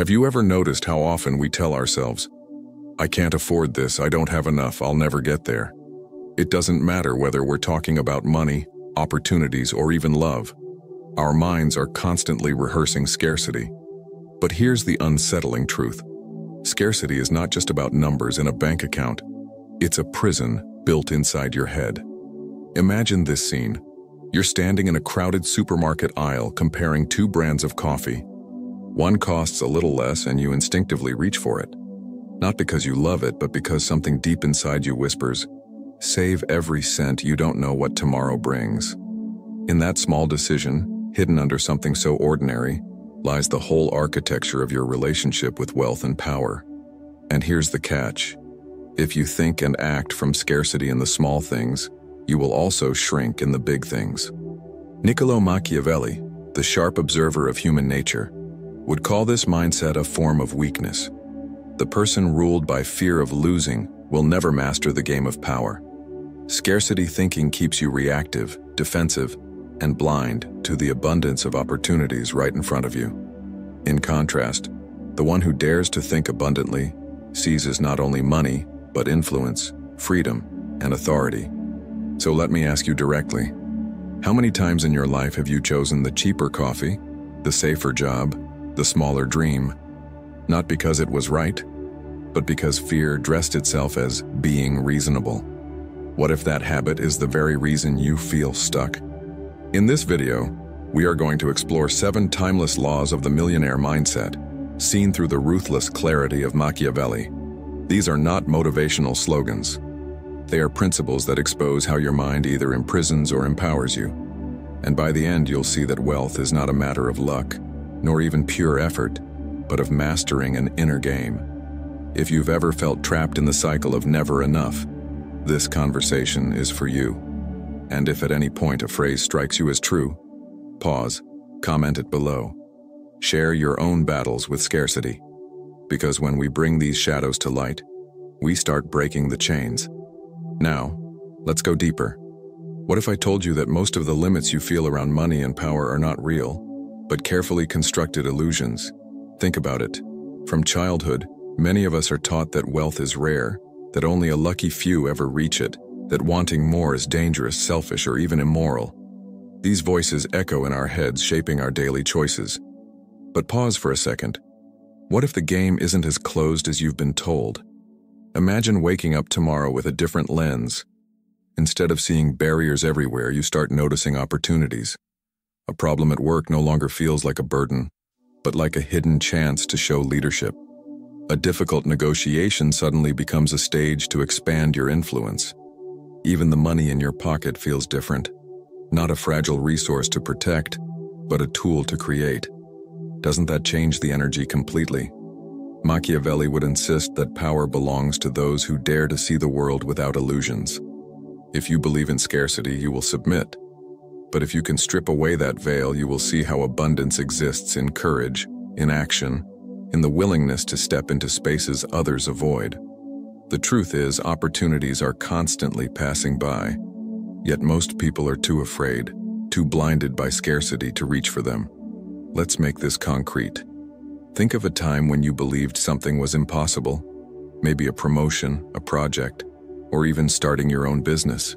Have you ever noticed how often we tell ourselves, "I can't afford this, I don't have enough, I'll never get there"? It doesn't matter whether we're talking about money, opportunities, or even love. Our minds are constantly rehearsing scarcity. But here's the unsettling truth. Scarcity is not just about numbers in a bank account. It's a prison built inside your head. Imagine this scene. You're standing in a crowded supermarket aisle comparing two brands of coffee. One costs a little less and you instinctively reach for it. Not because you love it, but because something deep inside you whispers, "Save every cent, you don't know what tomorrow brings." In that small decision, hidden under something so ordinary, lies the whole architecture of your relationship with wealth and power. And here's the catch. If you think and act from scarcity in the small things, you will also shrink in the big things. Niccolo Machiavelli, the sharp observer of human nature, would call this mindset a form of weakness. The person ruled by fear of losing will never master the game of power. Scarcity thinking keeps you reactive, defensive, and blind to the abundance of opportunities right in front of you. In contrast, the one who dares to think abundantly seizes not only money, but influence, freedom, and authority. So let me ask you directly, how many times in your life have you chosen the cheaper coffee, the safer job, the smaller dream, not because it was right, but because fear dressed itself as being reasonable? What if that habit is the very reason you feel stuck? In this video, we are going to explore 7 timeless laws of the millionaire mindset, seen through the ruthless clarity of Machiavelli. These are not motivational slogans. They are principles that expose how your mind either imprisons or empowers you. And by the end, you'll see that wealth is not a matter of luck, nor even pure effort, but of mastering an inner game. If you've ever felt trapped in the cycle of never enough, this conversation is for you. And if at any point a phrase strikes you as true, pause, comment it below. Share your own battles with scarcity. Because when we bring these shadows to light, we start breaking the chains. Now, let's go deeper. What if I told you that most of the limits you feel around money and power are not real, but carefully constructed illusions? Think about it. From childhood, many of us are taught that wealth is rare, that only a lucky few ever reach it, that wanting more is dangerous, selfish, or even immoral. These voices echo in our heads, shaping our daily choices. But pause for a second. What if the game isn't as closed as you've been told? Imagine waking up tomorrow with a different lens. Instead of seeing barriers everywhere, you start noticing opportunities. A problem at work no longer feels like a burden, but like a hidden chance to show leadership. A difficult negotiation suddenly becomes a stage to expand your influence. Even the money in your pocket feels different. Not a fragile resource to protect, but a tool to create. Doesn't that change the energy completely? Machiavelli would insist that power belongs to those who dare to see the world without illusions. If you believe in scarcity, you will submit. But if you can strip away that veil, you will see how abundance exists in courage, in action, in the willingness to step into spaces others avoid. The truth is, opportunities are constantly passing by, yet most people are too afraid, too blinded by scarcity to reach for them. Let's make this concrete. Think of a time when you believed something was impossible, maybe a promotion, a project, or even starting your own business.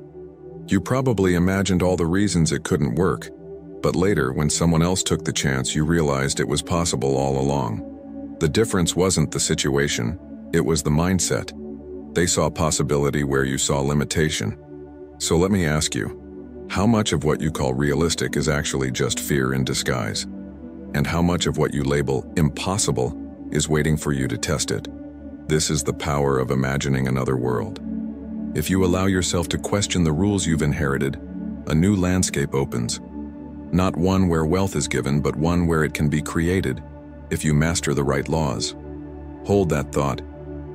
You probably imagined all the reasons it couldn't work, but later, when someone else took the chance, you realized it was possible all along. The difference wasn't the situation, it was the mindset. They saw possibility where you saw limitation. So let me ask you, how much of what you call realistic is actually just fear in disguise? And how much of what you label impossible is waiting for you to test it? This is the power of imagining another world. If you allow yourself to question the rules you've inherited, a new landscape opens. Not one where wealth is given, but one where it can be created if you master the right laws. Hold that thought,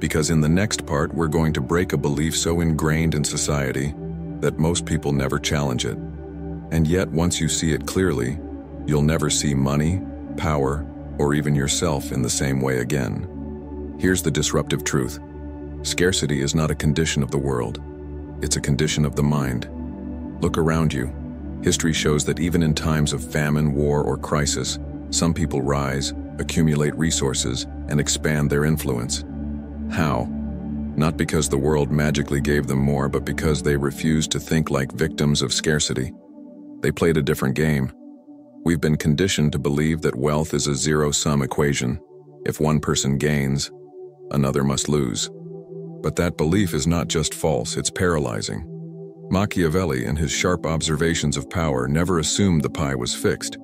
because in the next part we're going to break a belief so ingrained in society that most people never challenge it. And yet, once you see it clearly, you'll never see money, power, or even yourself in the same way again. Here's the disruptive truth. Scarcity is not a condition of the world. It's a condition of the mind. Look around you. History shows that even in times of famine, war, or crisis, some people rise, accumulate resources, and expand their influence. How? Not because the world magically gave them more, but because they refused to think like victims of scarcity. They played a different game. We've been conditioned to believe that wealth is a zero-sum equation. If one person gains, another must lose. But that belief is not just false, it's paralyzing. Machiavelli, in his sharp observations of power, never assumed the pie was fixed.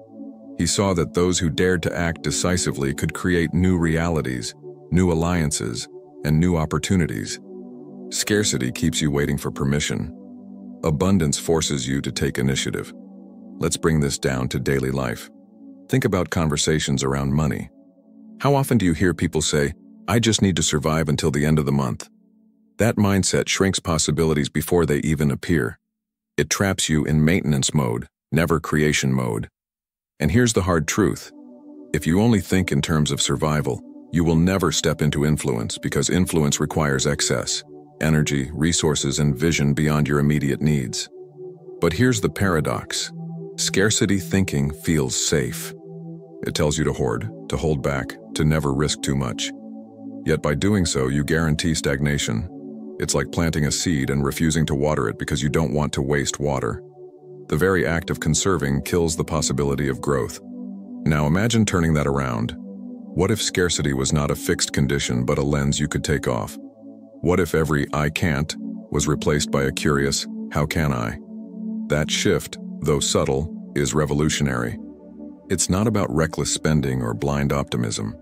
He saw that those who dared to act decisively could create new realities, new alliances, and new opportunities. Scarcity keeps you waiting for permission. Abundance forces you to take initiative. Let's bring this down to daily life. Think about conversations around money. How often do you hear people say, "I just need to survive until the end of the month"? That mindset shrinks possibilities before they even appear. It traps you in maintenance mode, never creation mode. And here's the hard truth. If you only think in terms of survival, you will never step into influence, because influence requires excess, energy, resources, and vision beyond your immediate needs. But here's the paradox. Scarcity thinking feels safe. It tells you to hoard, to hold back, to never risk too much. Yet by doing so, you guarantee stagnation. It's like planting a seed and refusing to water it because you don't want to waste water. The very act of conserving kills the possibility of growth. Now imagine turning that around. What if scarcity was not a fixed condition but a lens you could take off? What if every "I can't" was replaced by a curious "How can I?" That shift, though subtle, is revolutionary. It's not about reckless spending or blind optimism.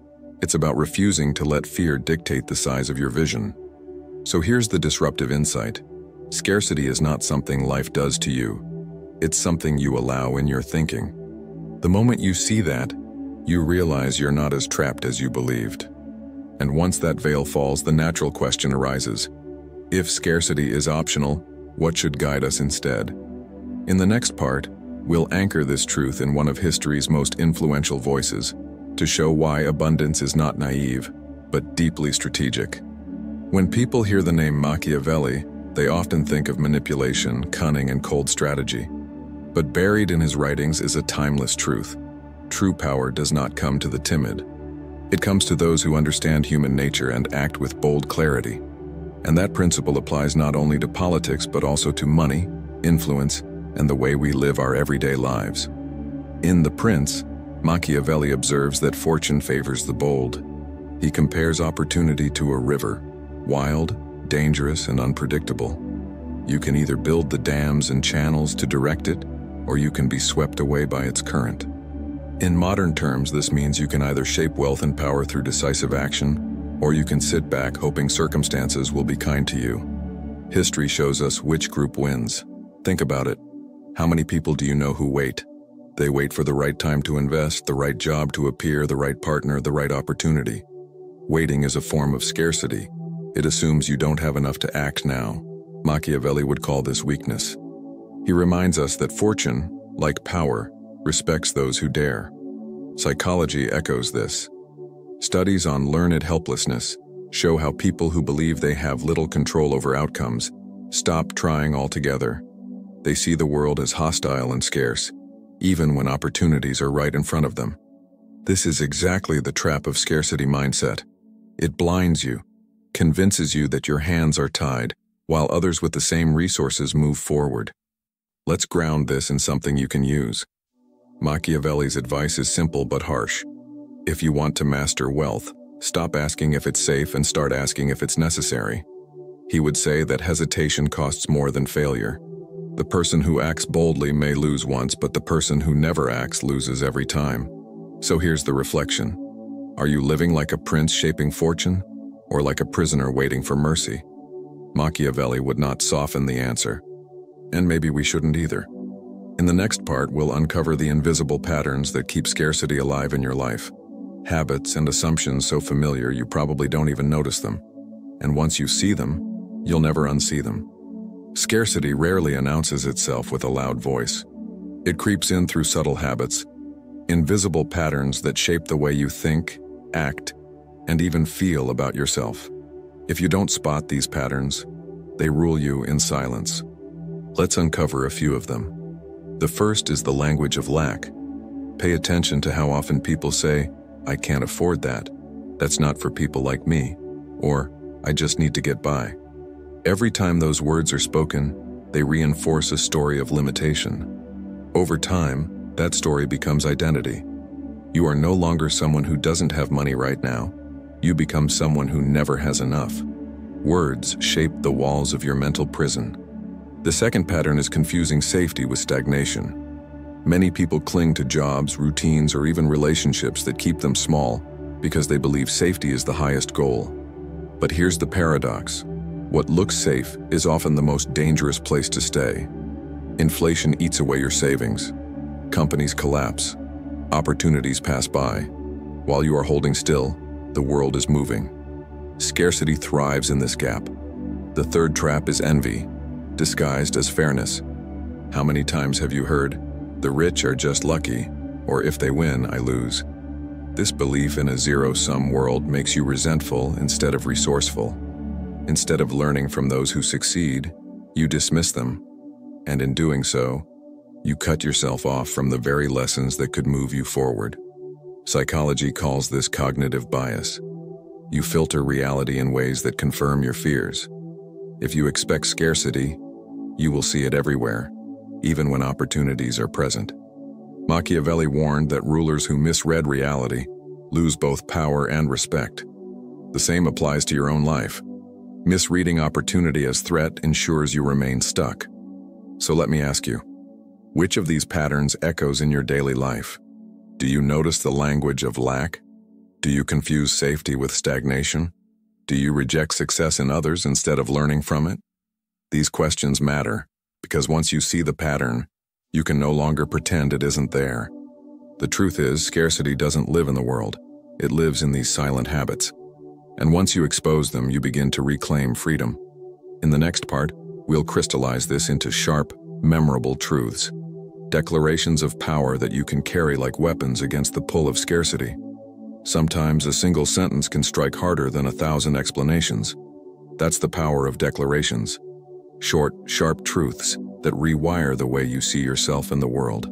It's about refusing to let fear dictate the size of your vision. So here's the disruptive insight. Scarcity is not something life does to you. It's something you allow in your thinking. The moment you see that, you realize you're not as trapped as you believed. And once that veil falls, the natural question arises. If scarcity is optional, what should guide us instead? In the next part, we'll anchor this truth in one of history's most influential voices, to show why abundance is not naive, but deeply strategic. When people hear the name Machiavelli, they often think of manipulation, cunning, and cold strategy. But buried in his writings is a timeless truth. True power does not come to the timid. It comes to those who understand human nature and act with bold clarity. And that principle applies not only to politics but also to money, influence, and the way we live our everyday lives. In The Prince, Machiavelli observes that fortune favors the bold. He compares opportunity to a river, wild, dangerous, and unpredictable. You can either build the dams and channels to direct it, or you can be swept away by its current. In modern terms, this means you can either shape wealth and power through decisive action, or you can sit back hoping circumstances will be kind to you. History shows us which group wins. Think about it. How many people do you know who wait? They wait for the right time to invest, the right job to appear, the right partner, the right opportunity. Waiting is a form of scarcity. It assumes you don't have enough to act now. Machiavelli would call this weakness. He reminds us that fortune, like power, respects those who dare. Psychology echoes this. Studies on learned helplessness show how people who believe they have little control over outcomes stop trying altogether. They see the world as hostile and scarce, even when opportunities are right in front of them. This is exactly the trap of scarcity mindset. It blinds you, convinces you that your hands are tied, while others with the same resources move forward. Let's ground this in something you can use. Machiavelli's advice is simple but harsh. If you want to master wealth, stop asking if it's safe and start asking if it's necessary. He would say that hesitation costs more than failure. The person who acts boldly may lose once, but the person who never acts loses every time. So here's the reflection. Are you living like a prince shaping fortune, or like a prisoner waiting for mercy? Machiavelli would not soften the answer. And maybe we shouldn't either. In the next part, we'll uncover the invisible patterns that keep scarcity alive in your life. Habits and assumptions so familiar you probably don't even notice them. And once you see them, you'll never unsee them. Scarcity rarely announces itself with a loud voice. It creeps in through subtle habits, invisible patterns that shape the way you think, act, and even feel about yourself. If you don't spot these patterns, they rule you in silence. Let's uncover a few of them. The first is the language of lack. Pay attention to how often people say, I can't afford that. That's not for people like me. Or, I just need to get by. Every time those words are spoken, they reinforce a story of limitation. Over time, that story becomes identity. You are no longer someone who doesn't have money right now. You become someone who never has enough. Words shape the walls of your mental prison. The second pattern is confusing safety with stagnation. Many people cling to jobs, routines, or even relationships that keep them small because they believe safety is the highest goal. But here's the paradox. What looks safe is often the most dangerous place to stay. Inflation eats away your savings. Companies collapse. Opportunities pass by. While you are holding still, the world is moving. Scarcity thrives in this gap. The third trap is envy, disguised as fairness. How many times have you heard, "The rich are just lucky," or "If they win, I lose"? This belief in a zero-sum world makes you resentful instead of resourceful. Instead of learning from those who succeed, you dismiss them, and in doing so, you cut yourself off from the very lessons that could move you forward. Psychology calls this cognitive bias. You filter reality in ways that confirm your fears. If you expect scarcity, you will see it everywhere, even when opportunities are present. Machiavelli warned that rulers who misread reality lose both power and respect. The same applies to your own life. Misreading opportunity as threat ensures you remain stuck. So let me ask you, which of these patterns echoes in your daily life? Do you notice the language of lack? Do you confuse safety with stagnation? Do you reject success in others instead of learning from it? These questions matter, because once you see the pattern, you can no longer pretend it isn't there. The truth is, scarcity doesn't live in the world. It lives in these silent habits. And once you expose them, you begin to reclaim freedom. In the next part, we'll crystallize this into sharp, memorable truths. Declarations of power that you can carry like weapons against the pull of scarcity. Sometimes a single sentence can strike harder than 1,000 explanations. That's the power of declarations. Short, sharp truths that rewire the way you see yourself in the world.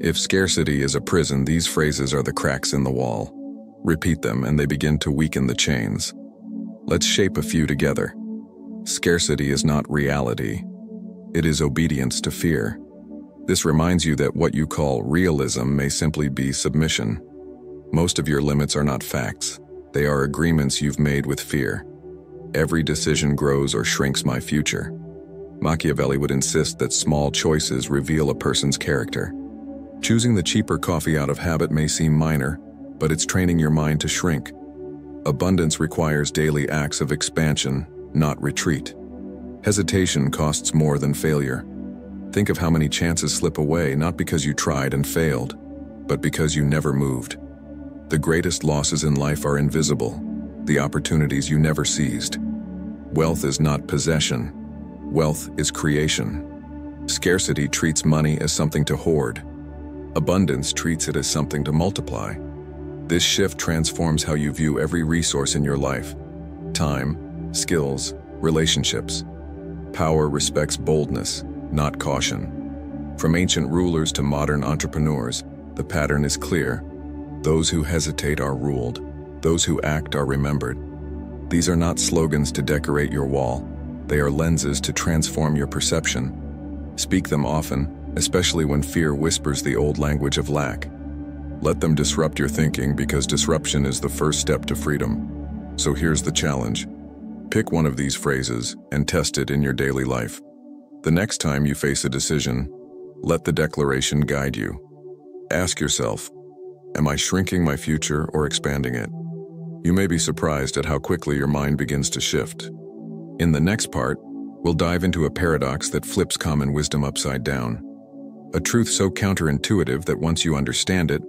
If scarcity is a prison, these phrases are the cracks in the wall. Repeat them and they begin to weaken the chains. Let's shape a few together. Scarcity is not reality. It is obedience to fear. This reminds you that what you call realism may simply be submission. Most of your limits are not facts. They are agreements you've made with fear. Every decision grows or shrinks my future. Machiavelli would insist that small choices reveal a person's character. Choosing the cheaper coffee out of habit may seem minor, but it's training your mind to shrink. Abundance requires daily acts of expansion, not retreat. Hesitation costs more than failure. Think of how many chances slip away not because you tried and failed, but because you never moved. The greatest losses in life are invisible, the opportunities you never seized. Wealth is not possession. Wealth is creation. Scarcity treats money as something to hoard. Abundance treats it as something to multiply. This shift transforms how you view every resource in your life: time, skills, relationships. Power respects boldness, not caution. From ancient rulers to modern entrepreneurs, the pattern is clear. Those who hesitate are ruled. Those who act are remembered. These are not slogans to decorate your wall. They are lenses to transform your perception. Speak them often, especially when fear whispers the old language of lack. Let them disrupt your thinking, because disruption is the first step to freedom. So here's the challenge. Pick one of these phrases and test it in your daily life. The next time you face a decision, let the declaration guide you. Ask yourself, am I shrinking my future or expanding it? You may be surprised at how quickly your mind begins to shift. In the next part, we'll dive into a paradox that flips common wisdom upside down. A truth so counterintuitive that once you understand it,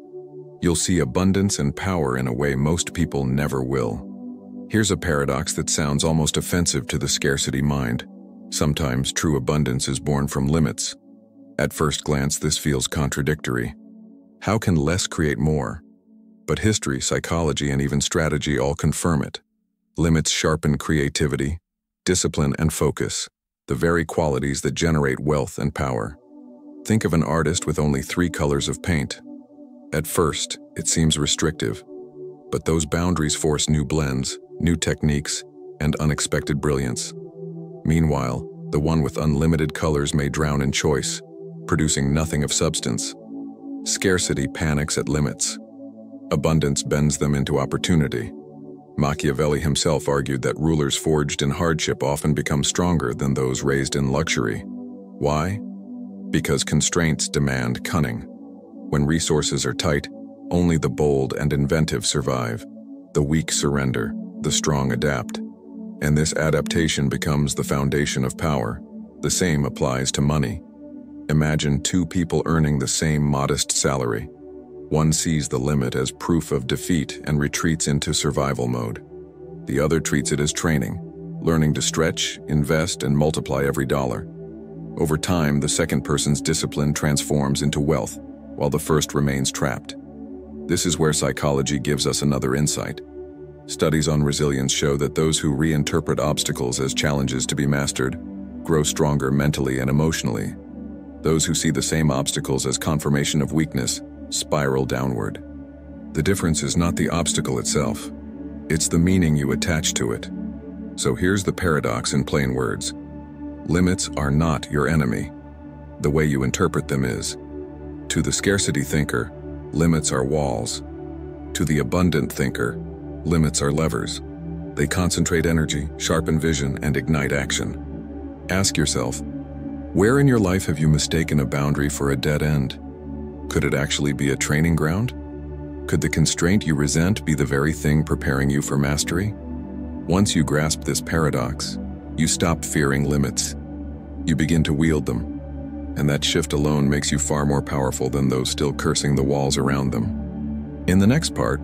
you'll see abundance and power in a way most people never will. Here's a paradox that sounds almost offensive to the scarcity mind. Sometimes true abundance is born from limits. At first glance, this feels contradictory. How can less create more? But history, psychology, and even strategy all confirm it. Limits sharpen creativity, discipline, and focus, the very qualities that generate wealth and power. Think of an artist with only 3 colors of paint. At first, it seems restrictive, But those boundaries force new blends, new techniques, and unexpected brilliance. Meanwhile, the one with unlimited colors may drown in choice, producing nothing of substance. Scarcity panics at limits. Abundance bends them into opportunity. Machiavelli himself argued that rulers forged in hardship often become stronger than those raised in luxury. Why? Because constraints demand cunning. When resources are tight, only the bold and inventive survive. The weak surrender, the strong adapt. And this adaptation becomes the foundation of power. The same applies to money. Imagine two people earning the same modest salary. One sees the limit as proof of defeat and retreats into survival mode. The other treats it as training, learning to stretch, invest, and multiply every dollar. Over time, the second person's discipline transforms into wealth, while the first remains trapped. This is where psychology gives us another insight. Studies on resilience show that those who reinterpret obstacles as challenges to be mastered grow stronger mentally and emotionally. Those who see the same obstacles as confirmation of weakness spiral downward. The difference is not the obstacle itself, it's the meaning you attach to it. So here's the paradox in plain words. Limits are not your enemy. The way you interpret them is. To the scarcity thinker, limits are walls. To the abundant thinker, limits are levers. They concentrate energy, sharpen vision, and ignite action. Ask yourself, where in your life have you mistaken a boundary for a dead end? Could it actually be a training ground? Could the constraint you resent be the very thing preparing you for mastery? Once you grasp this paradox, you stop fearing limits. You begin to wield them, and that shift alone makes you far more powerful than those still cursing the walls around them. In the next part,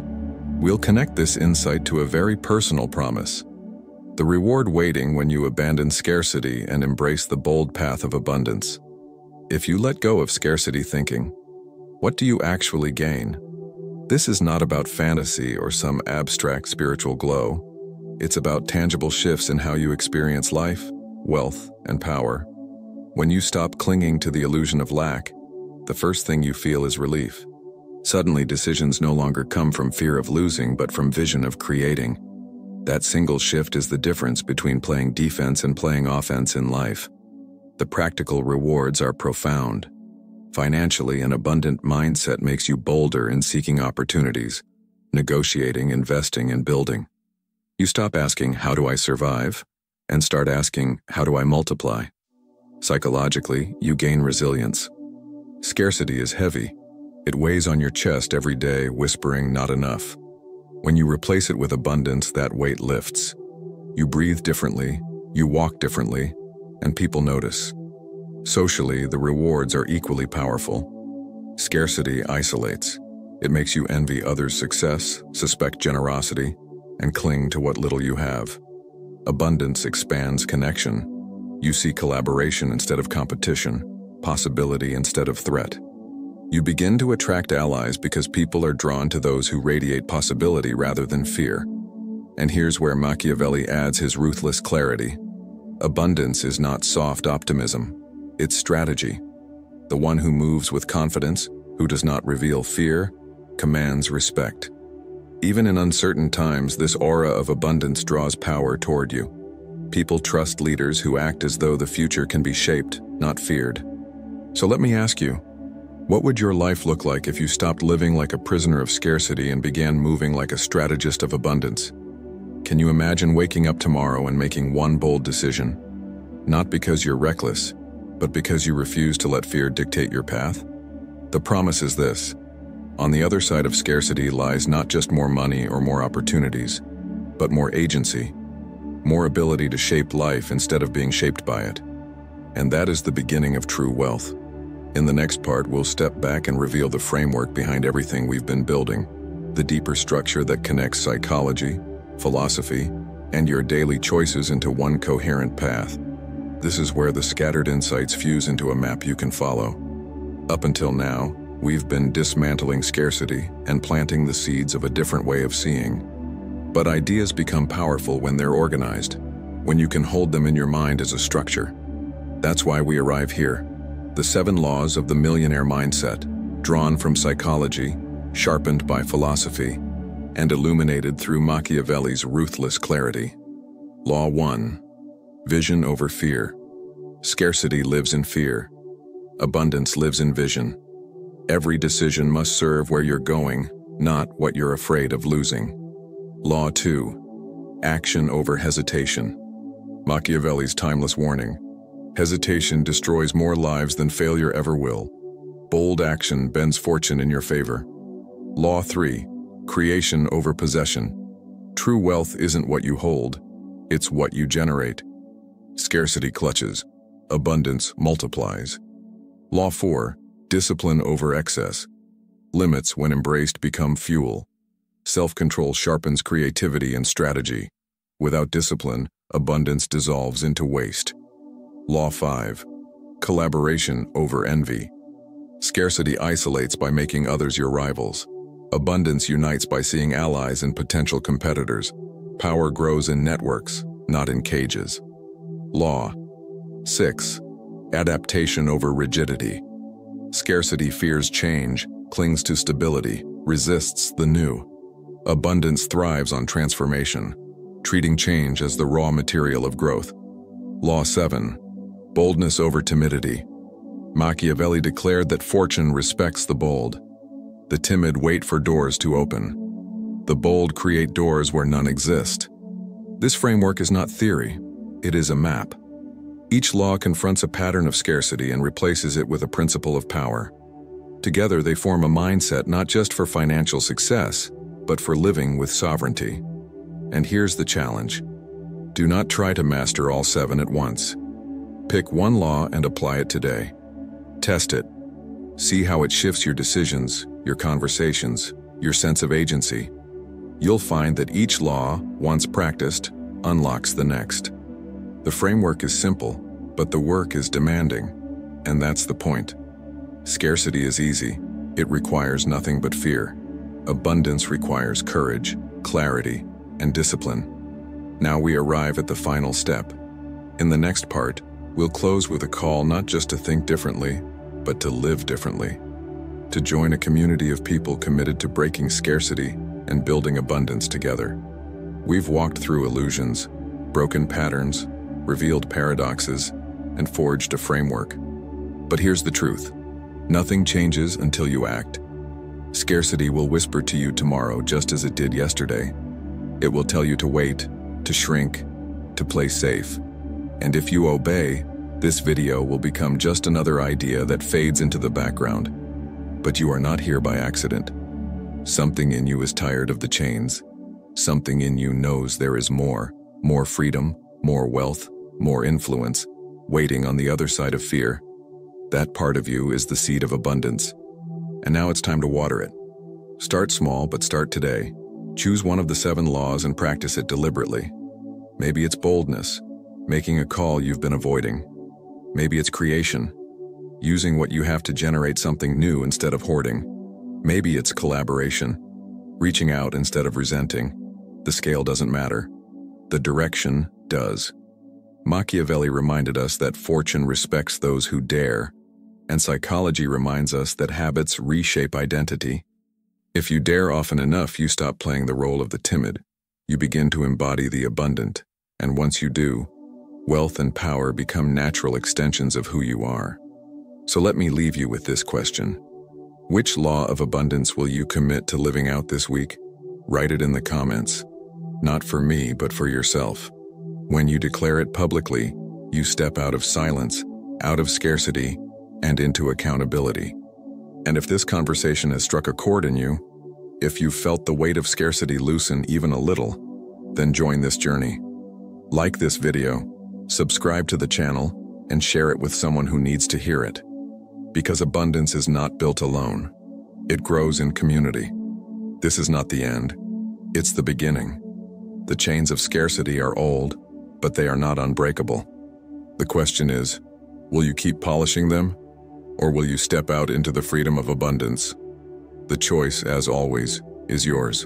we'll connect this insight to a very personal promise. The reward waiting when you abandon scarcity and embrace the bold path of abundance. If you let go of scarcity thinking, what do you actually gain? This is not about fantasy or some abstract spiritual glow. It's about tangible shifts in how you experience life, wealth, and power. When you stop clinging to the illusion of lack, the first thing you feel is relief. Suddenly, decisions no longer come from fear of losing, but from vision of creating. That single shift is the difference between playing defense and playing offense in life. The practical rewards are profound. Financially, an abundant mindset makes you bolder in seeking opportunities, negotiating, investing, and building. You stop asking, how do I survive? And start asking, how do I multiply? Psychologically, you gain resilience. Scarcity is heavy. It weighs on your chest every day, whispering, not enough. When you replace it with abundance, that weight lifts. You breathe differently, you walk differently, and people notice. Socially, the rewards are equally powerful. Scarcity isolates. It makes you envy others' success, suspect generosity, and cling to what little you have. Abundance expands connection. You see collaboration instead of competition, possibility instead of threat. You begin to attract allies because people are drawn to those who radiate possibility rather than fear. And here's where Machiavelli adds his ruthless clarity. Abundance is not soft optimism. It's strategy. The one who moves with confidence, who does not reveal fear, commands respect. Even in uncertain times, this aura of abundance draws power toward you. People trust leaders who act as though the future can be shaped, not feared. So let me ask you, what would your life look like if you stopped living like a prisoner of scarcity and began moving like a strategist of abundance? Can you imagine waking up tomorrow and making one bold decision? Not because you're reckless, but because you refuse to let fear dictate your path? The promise is this. On the other side of scarcity lies not just more money or more opportunities, but more agency, more ability to shape life instead of being shaped by it. And that is the beginning of true wealth. In the next part, we'll step back and reveal the framework behind everything we've been building, the deeper structure that connects psychology, philosophy, and your daily choices into one coherent path. This is where the scattered insights fuse into a map you can follow. Up until now, we've been dismantling scarcity and planting the seeds of a different way of seeing. But ideas become powerful when they're organized, when you can hold them in your mind as a structure. That's why we arrive here. The 7 laws of the millionaire mindset, drawn from psychology, sharpened by philosophy. and illuminated through Machiavelli's ruthless clarity. Law 1. Vision over fear. Scarcity lives in fear. Abundance lives in vision. Every decision must serve where you're going, not what you're afraid of losing. Law 2. Action over hesitation. Machiavelli's timeless warning. Hesitation destroys more lives than failure ever will. Bold action bends fortune in your favor. Law 3. Creation over possession. True wealth isn't what you hold, it's what you generate. Scarcity clutches. Abundance multiplies. Law 4. Discipline over excess. Limits, when embraced, become fuel. Self-control sharpens creativity and strategy. Without discipline, abundance dissolves into waste. Law 5. Collaboration over envy. Scarcity isolates by making others your rivals. Abundance unites by seeing allies and potential competitors. Power grows in networks, not in cages. Law 6. Adaptation over rigidity. Scarcity fears change, clings to stability, resists the new. Abundance thrives on transformation, treating change as the raw material of growth. Law 7. Boldness over timidity. Machiavelli declared that fortune respects the bold. The timid wait for doors to open. The bold create doors where none exist. This framework is not theory, it is a map. Each law confronts a pattern of scarcity and replaces it with a principle of power. Together they form a mindset not just for financial success, but for living with sovereignty. And here's the challenge. Do not try to master all 7 at once. Pick one law and apply it today. Test it. See how it shifts your decisions, your conversations, your sense of agency. You'll find that each law, once practiced, unlocks the next. The framework is simple, but the work is demanding. And that's the point. Scarcity is easy. It requires nothing but fear. Abundance requires courage, clarity, and discipline. Now we arrive at the final step. In the next part, we'll close with a call not just to think differently, but to live differently. To join a community of people committed to breaking scarcity and building abundance together. We've walked through illusions, broken patterns, revealed paradoxes, and forged a framework. But here's the truth. Nothing changes until you act. Scarcity will whisper to you tomorrow just as it did yesterday. It will tell you to wait, to shrink, to play safe. And if you obey, this video will become just another idea that fades into the background. But you are not here by accident. Something in you is tired of the chains. Something in you knows there is more freedom, more wealth, more influence, waiting on the other side of fear. That part of you is the seed of abundance. And now it's time to water it. Start small, but start today. Choose one of the 7 laws and practice it deliberately. Maybe it's boldness, making a call you've been avoiding. Maybe it's creation, using what you have to generate something new instead of hoarding. Maybe it's collaboration, reaching out instead of resenting. The scale doesn't matter. The direction does. Machiavelli reminded us that fortune respects those who dare, and psychology reminds us that habits reshape identity. If you dare often enough, you stop playing the role of the timid. You begin to embody the abundant, and once you do, wealth and power become natural extensions of who you are. So let me leave you with this question. Which law of abundance will you commit to living out this week? Write it in the comments. Not for me, but for yourself. When you declare it publicly, you step out of silence, out of scarcity, and into accountability. And if this conversation has struck a chord in you, if you've felt the weight of scarcity loosen even a little, then join this journey. Like this video, subscribe to the channel, and share it with someone who needs to hear it. Because abundance is not built alone. It grows in community. This is not the end. It's the beginning. The chains of scarcity are old, but they are not unbreakable. The question is, will you keep polishing them, or will you step out into the freedom of abundance? The choice, as always, is yours.